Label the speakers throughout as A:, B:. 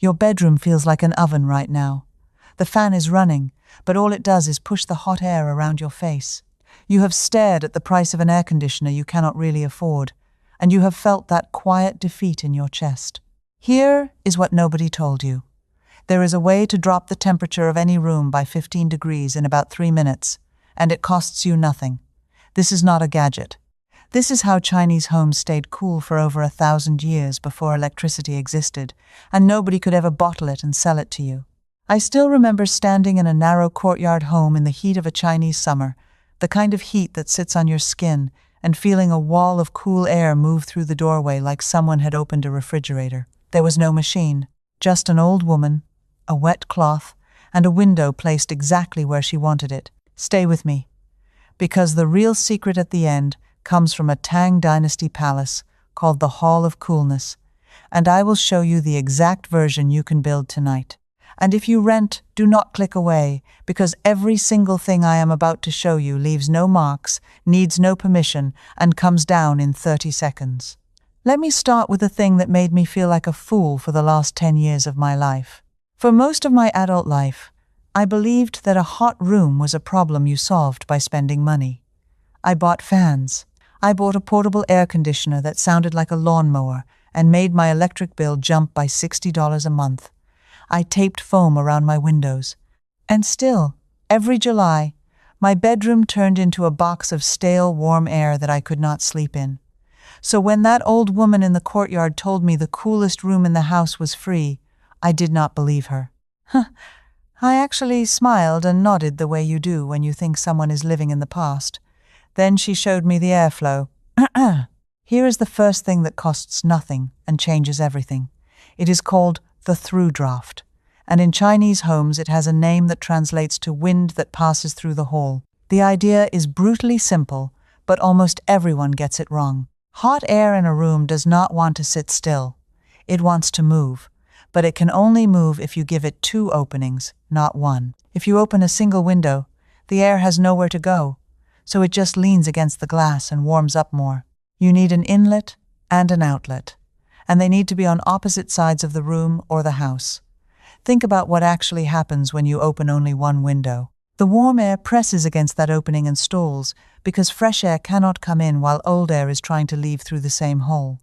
A: Your bedroom feels like an oven right now. The fan is running, but all it does is push the hot air around your face. You have stared at the price of an air conditioner you cannot really afford, and you have felt that quiet defeat in your chest. Here is what nobody told you. There is a way to drop the temperature of any room by 15 degrees in about 3 minutes, and it costs you nothing. This is not a gadget. This is how Chinese homes stayed cool for over 1,000 years before electricity existed, and nobody could ever bottle it and sell it to you. I still remember standing in a narrow courtyard home in the heat of a Chinese summer, the kind of heat that sits on your skin, and feeling a wall of cool air move through the doorway like someone had opened a refrigerator. There was no machine, just an old woman, a wet cloth, and a window placed exactly where she wanted it. Stay with me, because the real secret at the end comes from a Tang Dynasty palace called the Hall of Coolness, and I will show you the exact version you can build tonight. And if you rent, do not click away, because every single thing I am about to show you leaves no marks, needs no permission, and comes down in 30 seconds. Let me start with the thing that made me feel like a fool for the last 10 years of my life. For most of my adult life, I believed that a hot room was a problem you solved by spending money. I bought fans. I bought a portable air conditioner that sounded like a lawnmower and made my electric bill jump by $60 a month. I taped foam around my windows. And still, every July, my bedroom turned into a box of stale, warm air that I could not sleep in. So when that old woman in the courtyard told me the coolest room in the house was free, I did not believe her. I actually smiled and nodded the way you do when you think someone is living in the past. Then she showed me the airflow. Here is the first thing that costs nothing and changes everything. It is called the through draft, and in Chinese homes it has a name that translates to wind that passes through the hall. The idea is brutally simple, but almost everyone gets it wrong. Hot air in a room does not want to sit still. It wants to move, but it can only move if you give it 2 openings, not 1. If you open a single window, the air has nowhere to go, so it just leans against the glass and warms up more. You need an inlet and an outlet, and they need to be on opposite sides of the room or the house. Think about what actually happens when you open only one window. The warm air presses against that opening and stalls because fresh air cannot come in while old air is trying to leave through the same hole.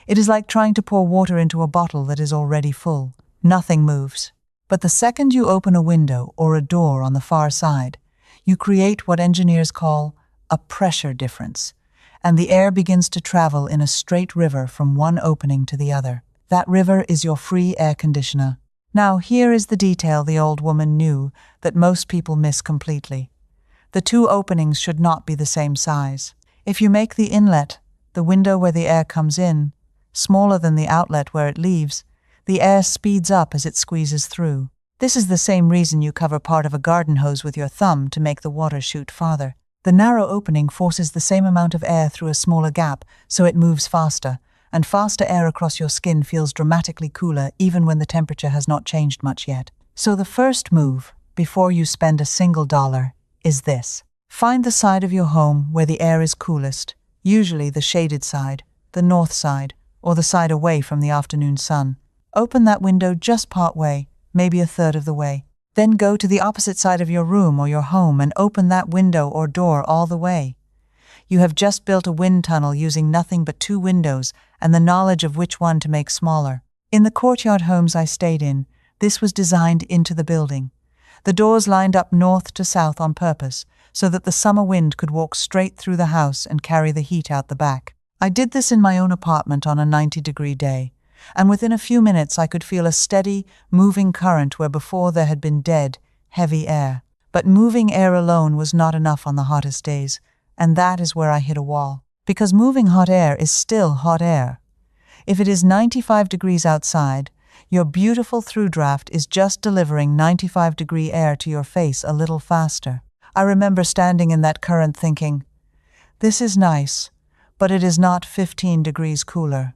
A: It is like trying to pour water into a bottle that is already full. Nothing moves. But the second you open a window or a door on the far side, you create what engineers call a pressure difference, and the air begins to travel in a straight river from one opening to the other. That river is your free air conditioner. Now here is the detail the old woman knew that most people miss completely. The 2 openings should not be the same size. If you make the inlet, the window where the air comes in, smaller than the outlet where it leaves, the air speeds up as it squeezes through. This is the same reason you cover part of a garden hose with your thumb to make the water shoot farther. The narrow opening forces the same amount of air through a smaller gap, so it moves faster, and faster air across your skin feels dramatically cooler even when the temperature has not changed much yet. So the first move, before you spend a single dollar, is this. Find the side of your home where the air is coolest, usually the shaded side, the north side, or the side away from the afternoon sun. Open that window just part way, maybe 1/3 of the way. Then go to the opposite side of your room or your home and open that window or door all the way. You have just built a wind tunnel using nothing but 2 windows and the knowledge of which one to make smaller. In the courtyard homes I stayed in, this was designed into the building. The doors lined up north to south on purpose, so that the summer wind could walk straight through the house and carry the heat out the back. I did this in my own apartment on a 90-degree day, and within a few minutes I could feel a steady, moving current where before there had been dead, heavy air. But moving air alone was not enough on the hottest days, and that is where I hit a wall. Because moving hot air is still hot air. If it is 95 degrees outside, your beautiful through draft is just delivering 95-degree air to your face a little faster. I remember standing in that current thinking, this is nice, but it is not 15 degrees cooler.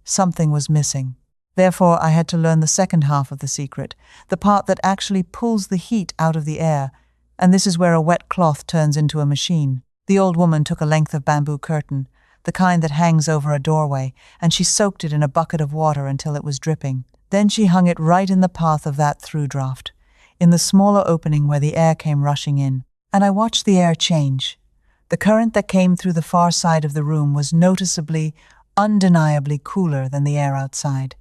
A: Something was missing. Therefore, I had to learn the second half of the secret, the part that actually pulls the heat out of the air, and this is where a wet cloth turns into a machine. The old woman took a length of bamboo curtain, the kind that hangs over a doorway, and she soaked it in a bucket of water until it was dripping. Then she hung it right in the path of that through draft, in the smaller opening where the air came rushing in. And I watched the air change. The current that came through the far side of the room was noticeably, undeniably cooler than the air outside.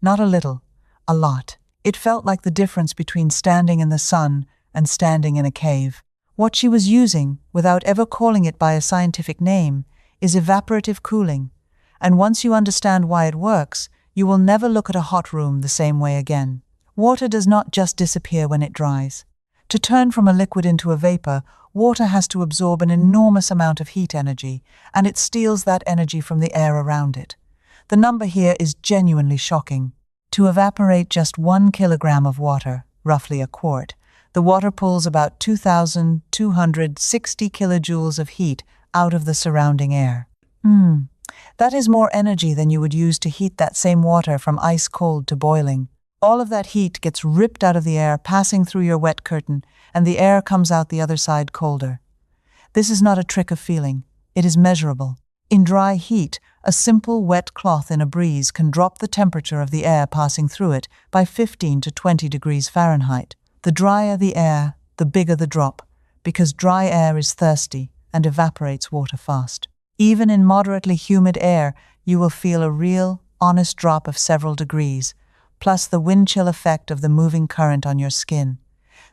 A: Not a little, a lot. It felt like the difference between standing in the sun and standing in a cave. What she was using, without ever calling it by a scientific name, is evaporative cooling. And once you understand why it works, you will never look at a hot room the same way again. Water does not just disappear when it dries. To turn from a liquid into a vapor, water has to absorb an enormous amount of heat energy, and it steals that energy from the air around it. The number here is genuinely shocking. To evaporate just 1 kilogram of water, roughly a quart, the water pulls about 2,260 kilojoules of heat out of the surrounding air. That is more energy than you would use to heat that same water from ice cold to boiling. All of that heat gets ripped out of the air, passing through your wet curtain, and the air comes out the other side colder. This is not a trick of feeling. It is measurable. In dry heat, a simple wet cloth in a breeze can drop the temperature of the air passing through it by 15 to 20 degrees Fahrenheit. The drier the air, the bigger the drop, because dry air is thirsty and evaporates water fast. Even in moderately humid air, you will feel a real, honest drop of several degrees, plus the wind chill effect of the moving current on your skin.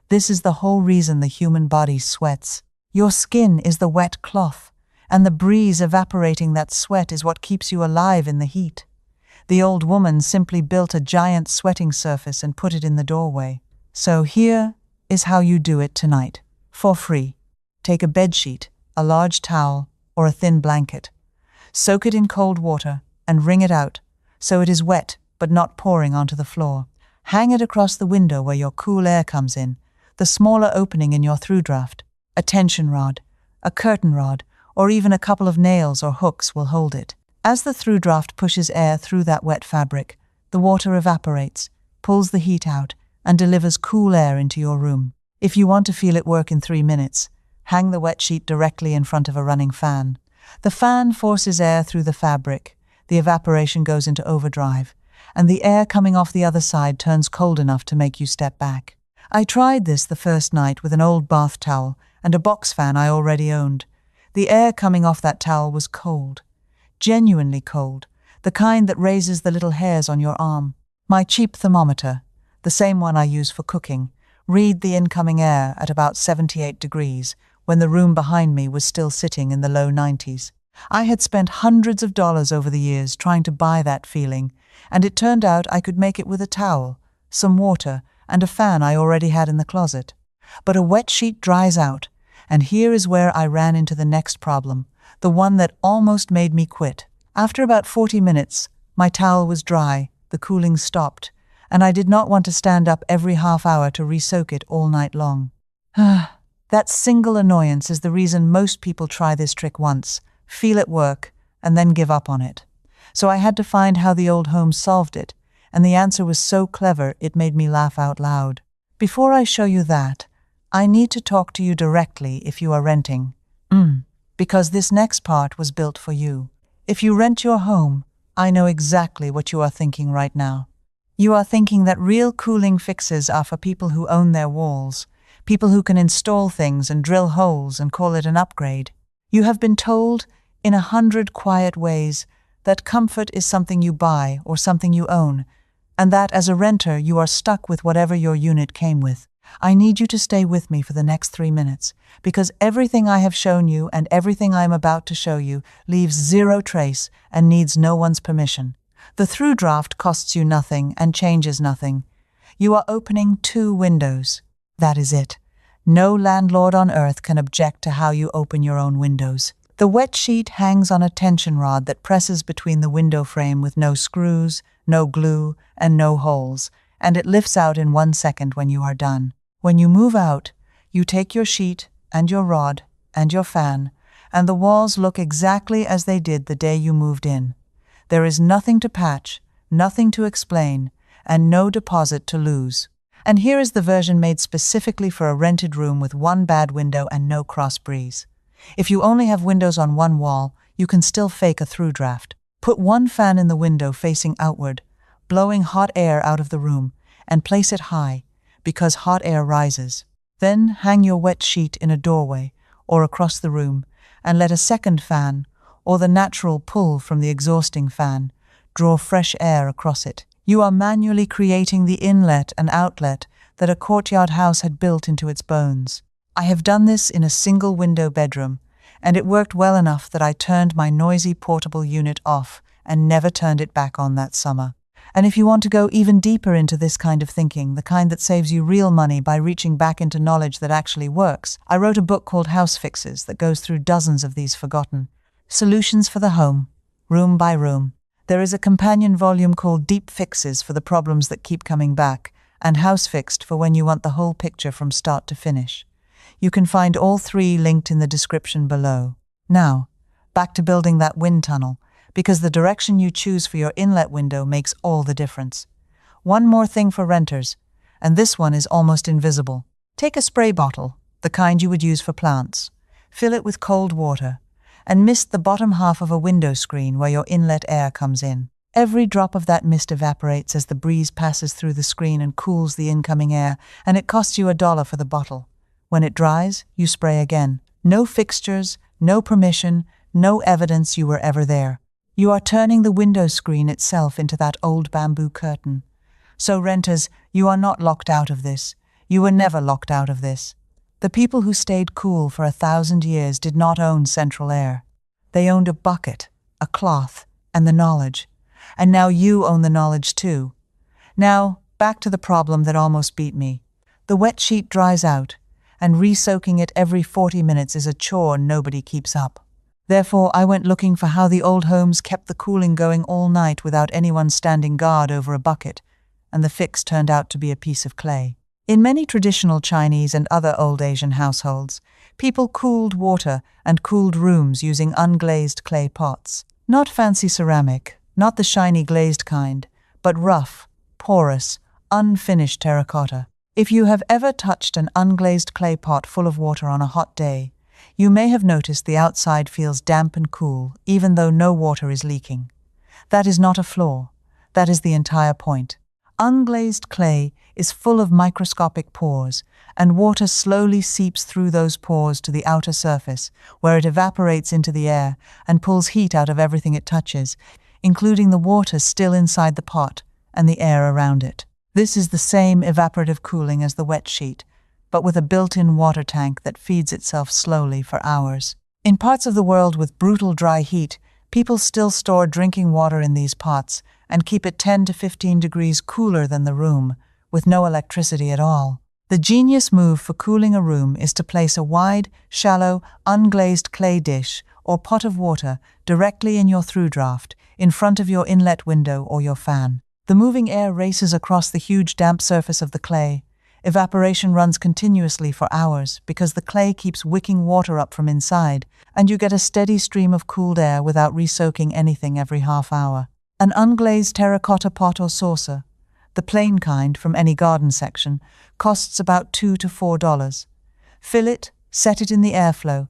A: This is the whole reason the human body sweats. Your skin is the wet cloth, and the breeze evaporating that sweat is what keeps you alive in the heat. The old woman simply built a giant sweating surface and put it in the doorway. So here is how you do it tonight, for free. Take a bedsheet, a large towel, or a thin blanket. Soak it in cold water and wring it out so it is wet but not pouring onto the floor. Hang it across the window where your cool air comes in, the smaller opening in your through draft. A tension rod, a curtain rod, or even a couple of nails or hooks will hold it. As the through draft pushes air through that wet fabric, the water evaporates, pulls the heat out, and delivers cool air into your room. If you want to feel it work in 3 minutes, hang the wet sheet directly in front of a running fan. The fan forces air through the fabric, the evaporation goes into overdrive, and the air coming off the other side turns cold enough to make you step back. I tried this the first night with an old bath towel and a box fan I already owned. The air coming off that towel was cold, genuinely cold, the kind that raises the little hairs on your arm. My cheap thermometer, the same one I use for cooking, read the incoming air at about 78 degrees when the room behind me was still sitting in the low 90s. I had spent hundreds of dollars over the years trying to buy that feeling, and it turned out I could make it with a towel, some water, and a fan I already had in the closet. But a wet sheet dries out, and here is where I ran into the next problem, the one that almost made me quit. After about 40 minutes, my towel was dry, the cooling stopped, and I did not want to stand up every half hour to re-soak it all night long. That single annoyance is the reason most people try this trick once, feel it work, and then give up on it. So I had to find how the old home solved it, and the answer was so clever it made me laugh out loud. Before I show you that, I need to talk to you directly if you are renting. Because this next part was built for you. If you rent your home, I know exactly what you are thinking right now. You are thinking that real cooling fixes are for people who own their walls, people who can install things and drill holes and call it an upgrade. You have been told, in 100 quiet ways, that comfort is something you buy or something you own, and that as a renter you are stuck with whatever your unit came with. I need you to stay with me for the next 3 minutes, because everything I have shown you and everything I am about to show you leaves zero trace and needs no one's permission. The through draft costs you nothing and changes nothing. You are opening 2 windows. That is it. No landlord on earth can object to how you open your own windows. The wet sheet hangs on a tension rod that presses between the window frame with no screws, no glue, and no holes, and it lifts out in 1 second when you are done. When you move out, you take your sheet and your rod and your fan, and the walls look exactly as they did the day you moved in. There is nothing to patch, nothing to explain, and no deposit to lose. And here is the version made specifically for a rented room with 1 bad window and no cross breeze. If you only have windows on 1 wall, you can still fake a through draft. Put 1 fan in the window facing outward, blowing hot air out of the room, and place it high, because hot air rises. Then hang your wet sheet in a doorway or across the room, and let a second fan, or the natural pull from the exhausting fan, draw fresh air across it. You are manually creating the inlet and outlet that a courtyard house had built into its bones. I have done this in a single-window bedroom, and it worked well enough that I turned my noisy portable unit off and never turned it back on that summer. And if you want to go even deeper into this kind of thinking, the kind that saves you real money by reaching back into knowledge that actually works, I wrote a book called House Fixes that goes through dozens of these forgotten solutions for the home, room by room. There is a companion volume called Deep Fixes for the problems that keep coming back, and House Fixed for when you want the whole picture from start to finish. You can find all three linked in the description below. Now, back to building that wind tunnel, because the direction you choose for your inlet window makes all the difference. One more thing for renters, and this one is almost invisible. Take a spray bottle, the kind you would use for plants. Fill it with cold water, and mist the bottom half of a window screen where your inlet air comes in. Every drop of that mist evaporates as the breeze passes through the screen and cools the incoming air, and it costs you $1 for the bottle. When it dries, you spray again. No fixtures, no permission, no evidence you were ever there. You are turning the window screen itself into that old bamboo curtain. So renters, you are not locked out of this. You were never locked out of this. The people who stayed cool for 1,000 years did not own central air. They owned a bucket, a cloth, and the knowledge. And now you own the knowledge too. Now, back to the problem that almost beat me. The wet sheet dries out, and re-soaking it every 40 minutes is a chore nobody keeps up. Therefore, I went looking for how the old homes kept the cooling going all night without anyone standing guard over a bucket, and the fix turned out to be a piece of clay. In many traditional Chinese and other old Asian households, people cooled water and cooled rooms using unglazed clay pots. Not fancy ceramic, not the shiny glazed kind, but rough, porous, unfinished terracotta. If you have ever touched an unglazed clay pot full of water on a hot day, you may have noticed the outside feels damp and cool, even though no water is leaking. That is not a flaw. That is the entire point. Unglazed clay is full of microscopic pores, and water slowly seeps through those pores to the outer surface, where it evaporates into the air and pulls heat out of everything it touches, including the water still inside the pot and the air around it. This is the same evaporative cooling as the wet sheet, but with a built-in water tank that feeds itself slowly for hours. In parts of the world with brutal dry heat, people still store drinking water in these pots and keep it 10 to 15 degrees cooler than the room, with no electricity at all. The genius move for cooling a room is to place a wide, shallow, unglazed clay dish or pot of water directly in your through draft, in front of your inlet window or your fan. The moving air races across the huge damp surface of the clay. Evaporation runs continuously for hours because the clay keeps wicking water up from inside, and you get a steady stream of cooled air without re-soaking anything every half hour. An unglazed terracotta pot or saucer, the plain kind from any garden section, costs about $2 to $4. Fill it, set it in the airflow,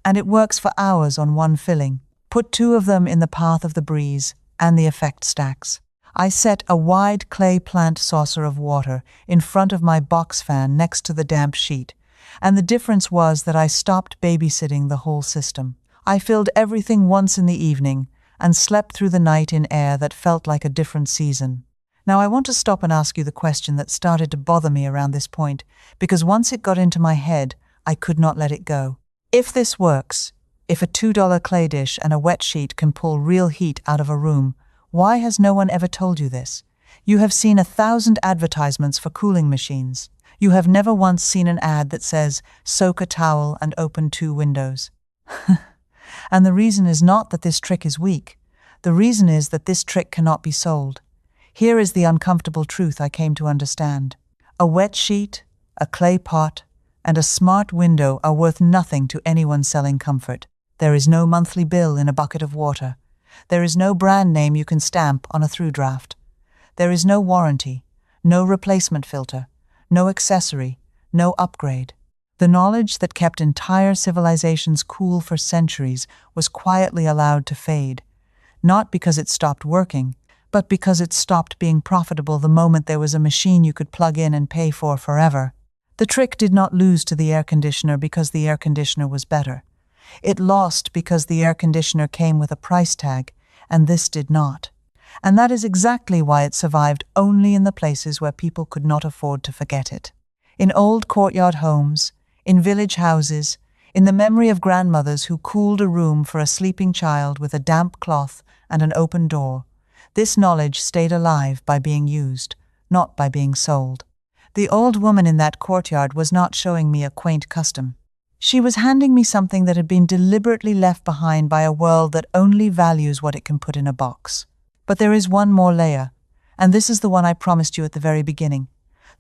A: and it works for hours on one filling. Put 2 of them in the path of the breeze, and the effect stacks. I set a wide clay plant saucer of water in front of my box fan next to the damp sheet, and the difference was that I stopped babysitting the whole system. I filled everything once in the evening and slept through the night in air that felt like a different season. Now I want to stop and ask you the question that started to bother me around this point, because once it got into my head, I could not let it go. If this works, if a $2 clay dish and a wet sheet can pull real heat out of a room, why has no one ever told you this? You have seen 1,000 advertisements for cooling machines. You have never once seen an ad that says, soak a towel and open 2 windows. And the reason is not that this trick is weak. The reason is that this trick cannot be sold. Here is the uncomfortable truth I came to understand. A wet sheet, a clay pot, and a smart window are worth nothing to anyone selling comfort. There is no monthly bill in a bucket of water. There is no brand name you can stamp on a through draft. There is no warranty, no replacement filter, no accessory, no upgrade. The knowledge that kept entire civilizations cool for centuries was quietly allowed to fade, not because it stopped working, but because it stopped being profitable the moment there was a machine you could plug in and pay for forever. The trick did not lose to the air conditioner because the air conditioner was better. It lost because the air conditioner came with a price tag, and this did not. And that is exactly why it survived only in the places where people could not afford to forget it. In old courtyard homes, in village houses, in the memory of grandmothers who cooled a room for a sleeping child with a damp cloth and an open door, this knowledge stayed alive by being used, not by being sold. The old woman in that courtyard was not showing me a quaint custom. She was handing me something that had been deliberately left behind by a world that only values what it can put in a box. But there is one more layer, and this is the one I promised you at the very beginning,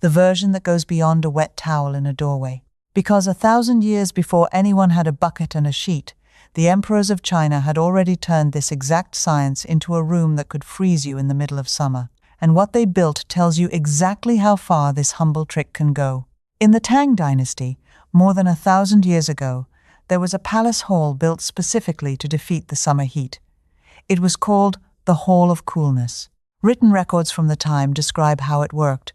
A: the version that goes beyond a wet towel in a doorway. Because 1,000 years before anyone had a bucket and a sheet, the emperors of China had already turned this exact science into a room that could freeze you in the middle of summer. And what they built tells you exactly how far this humble trick can go. In the Tang dynasty, more than 1,000 years ago, there was a palace hall built specifically to defeat the summer heat. It was called the Hall of Coolness. Written records from the time describe how it worked,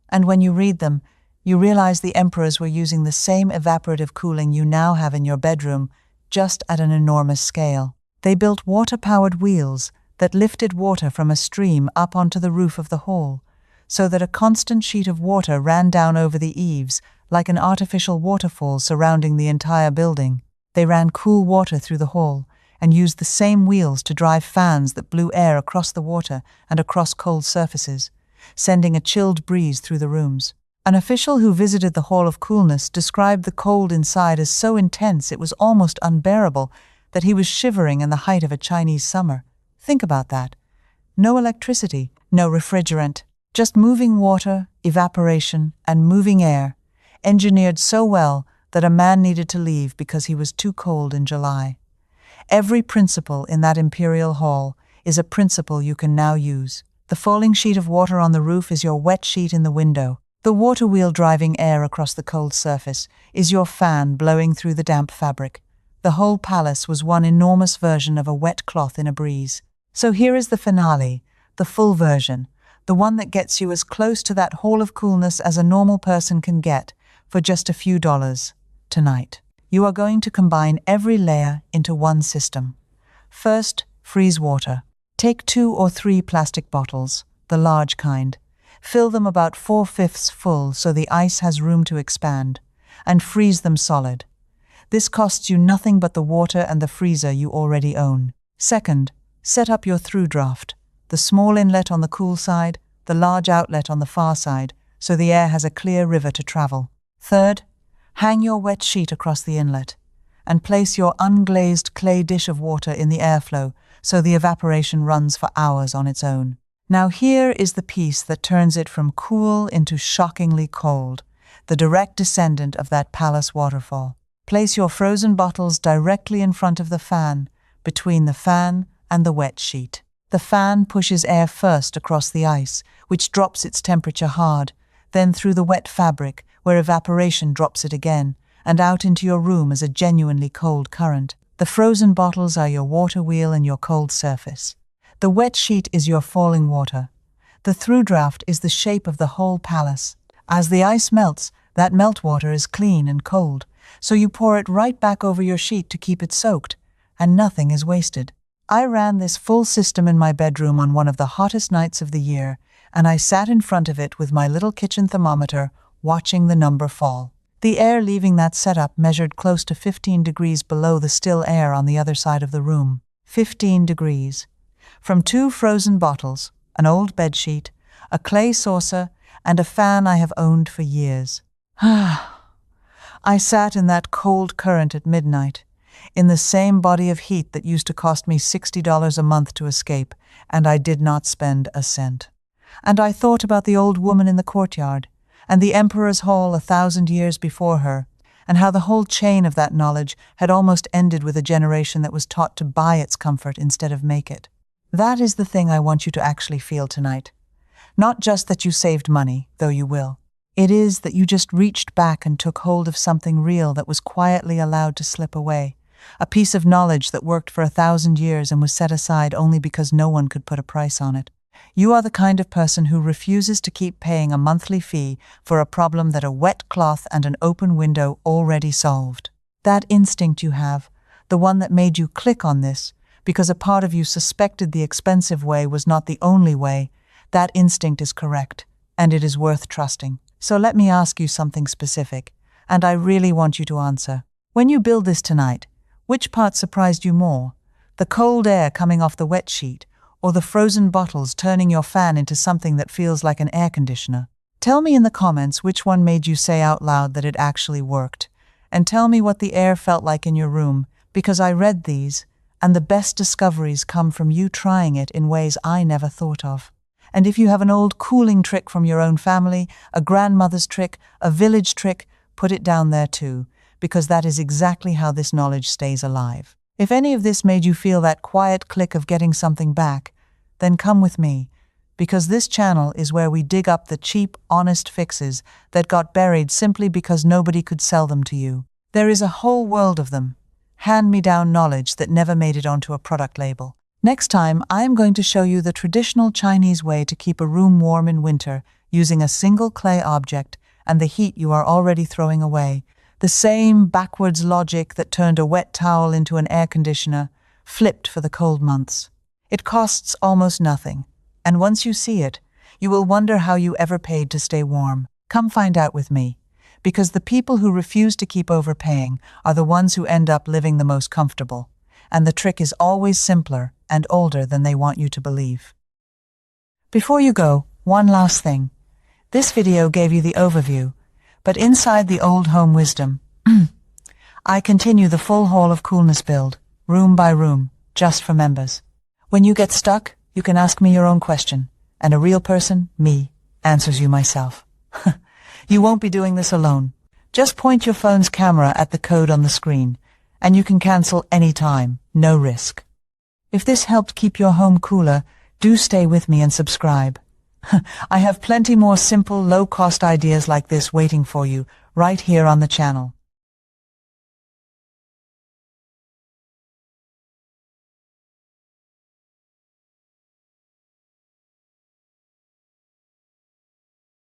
A: and when you read them, you realize the emperors were using the same evaporative cooling you now have in your bedroom, just at an enormous scale. They built water-powered wheels that lifted water from a stream up onto the roof of the hall, so that a constant sheet of water ran down over the eaves like an artificial waterfall surrounding the entire building. They ran cool water through the hall and used the same wheels to drive fans that blew air across the water and across cold surfaces, sending a chilled breeze through the rooms. An official who visited the Hall of Coolness described the cold inside as so intense it was almost unbearable that he was shivering in the height of a Chinese summer. Think about that. No electricity, no refrigerant, just moving water, evaporation, and moving air, engineered so well that a man needed to leave because he was too cold in July. Every principle in that imperial hall is a principle you can now use. The falling sheet of water on the roof is your wet sheet in the window. The water wheel driving air across the cold surface is your fan blowing through the damp fabric. The whole palace was one enormous version of a wet cloth in a breeze. So here is the finale, the full version, the one that gets you as close to that Hall of Coolness as a normal person can get for just a few dollars tonight. You are going to combine every layer into one system. First, freeze water. Take 2 or 3 plastic bottles, the large kind. Fill them about 4/5 full so the ice has room to expand, and freeze them solid. This costs you nothing but the water and the freezer you already own. Second, set up your through draft, the small inlet on the cool side, the large outlet on the far side, so the air has a clear river to travel. Third, hang your wet sheet across the inlet, and place your unglazed clay dish of water in the airflow so the evaporation runs for hours on its own. Now here is the piece that turns it from cool into shockingly cold, the direct descendant of that palace waterfall. Place your frozen bottles directly in front of the fan, between the fan and the wet sheet. The fan pushes air first across the ice, which drops its temperature hard, then through the wet fabric, where evaporation drops it again, and out into your room as a genuinely cold current. The frozen bottles are your water wheel and your cold surface. The wet sheet is your falling water. The through draft is the shape of the whole palace. As the ice melts, that meltwater is clean and cold, so you pour it right back over your sheet to keep it soaked, and nothing is wasted. I ran this full system in my bedroom on one of the hottest nights of the year, and I sat in front of it with my little kitchen thermometer, watching the number fall. The air leaving that setup measured close to 15 degrees below the still air on the other side of the room. 15 degrees. From 2 frozen bottles, an old bedsheet, a clay saucer, and a fan I have owned for years. I sat in that cold current at midnight, in the same body of heat that used to cost me $60 a month to escape, and I did not spend a cent. And I thought about the old woman in the courtyard, and the emperor's hall 1,000 years before her, and how the whole chain of that knowledge had almost ended with a generation that was taught to buy its comfort instead of make it. That is the thing I want you to actually feel tonight. Not just that you saved money, though you will. It is that you just reached back and took hold of something real that was quietly allowed to slip away, a piece of knowledge that worked for 1,000 years and was set aside only because no one could put a price on it. You are the kind of person who refuses to keep paying a monthly fee for a problem that a wet cloth and an open window already solved. That instinct you have, the one that made you click on this, because a part of you suspected the expensive way was not the only way, that instinct is correct, and it is worth trusting. So let me ask you something specific, and I really want you to answer. When you build this tonight, which part surprised you more? The cold air coming off the wet sheet, or the frozen bottles turning your fan into something that feels like an air conditioner? Tell me in the comments which one made you say out loud that it actually worked, and tell me what the air felt like in your room, because I read these, and the best discoveries come from you trying it in ways I never thought of. And if you have an old cooling trick from your own family, a grandmother's trick, a village trick, put it down there too, because that is exactly how this knowledge stays alive. If any of this made you feel that quiet click of getting something back, then come with me, because this channel is where we dig up the cheap, honest fixes that got buried simply because nobody could sell them to you. There is a whole world of them, hand-me-down knowledge that never made it onto a product label. Next time, I am going to show you the traditional Chinese way to keep a room warm in winter using a single clay object and the heat you are already throwing away. The same backwards logic that turned a wet towel into an air conditioner, flipped for the cold months. It costs almost nothing, and once you see it, you will wonder how you ever paid to stay warm. Come find out with me, because the people who refuse to keep overpaying are the ones who end up living the most comfortable, and the trick is always simpler and older than they want you to believe. Before you go, one last thing. This video gave you the overview, but inside the old home wisdom, I continue the full Hall of Coolness build, room by room, just for members. When you get stuck, you can ask me your own question, and a real person, me, answers you myself. You won't be doing this alone. Just point your phone's camera at the code on the screen, and you can cancel any time, no risk. If this helped keep your home cooler, do stay with me and subscribe. I have plenty more simple, low-cost ideas like this waiting for you right here on the channel.